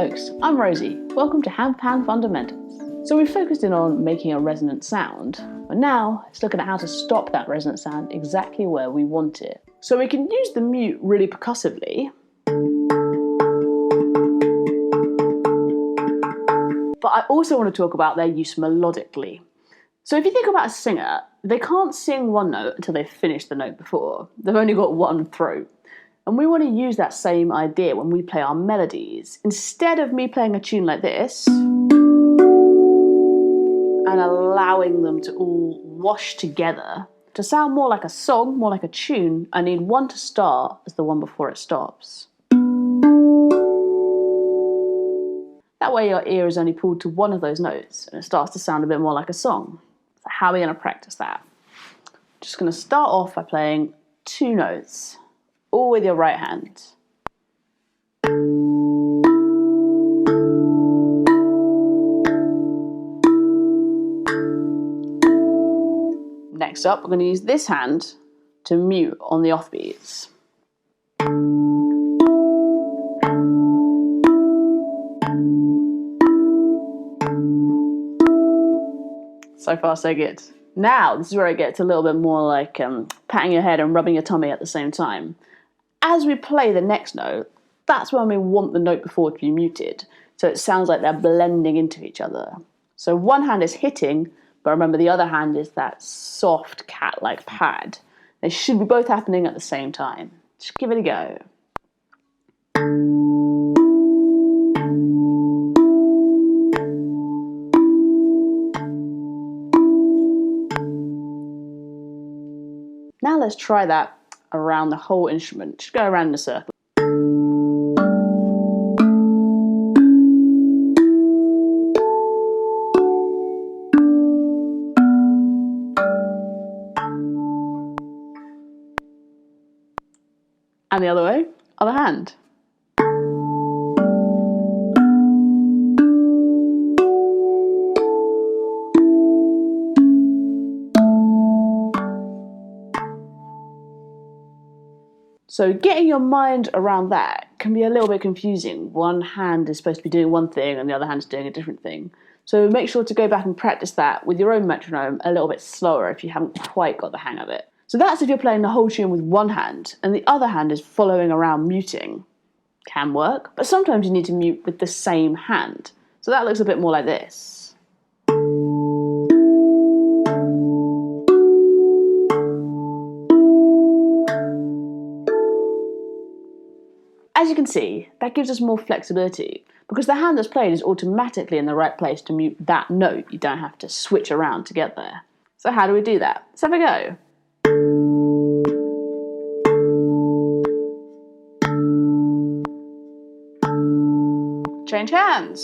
folks, I'm Rosie. Welcome to Handpan Fundamentals. So we've focused in on making a resonant sound, but now it's looking at how to stop that resonant sound exactly where we want it. So we can use the mute really percussively, but I also want to talk about their use melodically. So if you think about a singer, they can't sing one note until they've finished the note before. They've only got one throat. And we want to use that same idea when we play our melodies. Instead of me playing a tune like this and allowing them to all wash together, to sound more like a song, more like a tune, I need one to start as the one before it stops. That way your ear is only pulled to one of those notes and it starts to sound a bit more like a song. So how are we going to practice that? Just going to start off by playing two notes, all with your right hand. Next up, we're going to use this hand to mute on the offbeats. So far, so good. Now, this is where it gets a little bit more like patting your head and rubbing your tummy at the same time. As we play the next note, that's when we want the note before to be muted, so it sounds like they're blending into each other. So one hand is hitting, but remember the other hand is that soft cat-like pad. They should be both happening at the same time. Just give it a go. Now let's try that around the whole instrument. Just go around in a circle. And the other way, other hand. So getting your mind around that can be a little bit confusing. One hand is supposed to be doing one thing and the other hand is doing a different thing. So make sure to go back and practice that with your own metronome a little bit slower if you haven't quite got the hang of it. So that's if you're playing the whole tune with one hand and the other hand is following around muting. Can work, but sometimes you need to mute with the same hand. So that looks a bit more like this. As you can see, that gives us more flexibility because the hand that's played is automatically in the right place to mute that note. You don't have to switch around to get there. So how do we do that? Let's have a go. Change hands.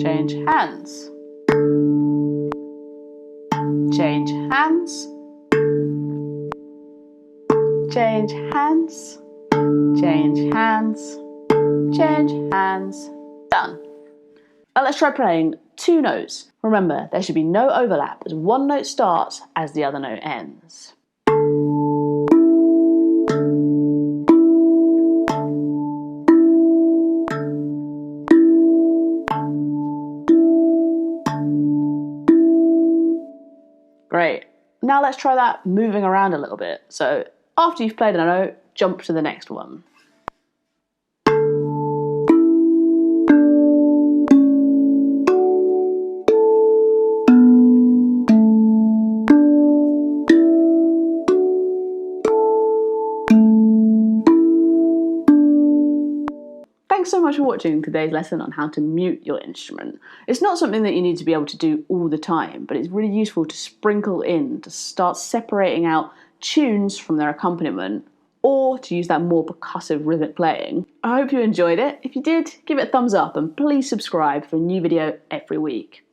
Change hands. Change hands. Change hands. Change hands. Change hands. Done. Now let's try playing two notes. Remember, there should be no overlap as one note starts as the other note ends. Great. Now let's try that moving around a little bit. So after you've played a note, jump to the next one. Thanks so much for watching today's lesson on how to mute your instrument. It's not something that you need to be able to do all the time, but it's really useful to sprinkle in to start separating out tunes from their accompaniment or to use that more percussive rhythmic playing. I hope you enjoyed it. If you did, give it a thumbs up and please subscribe for a new video every week.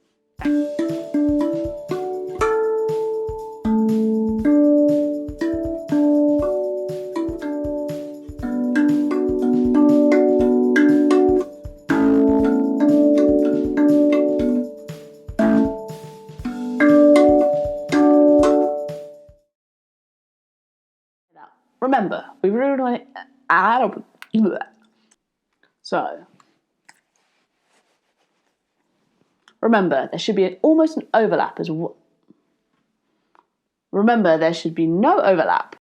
remember, we really want it. So, remember, there should be almost an overlap as well. Remember, there should be no overlap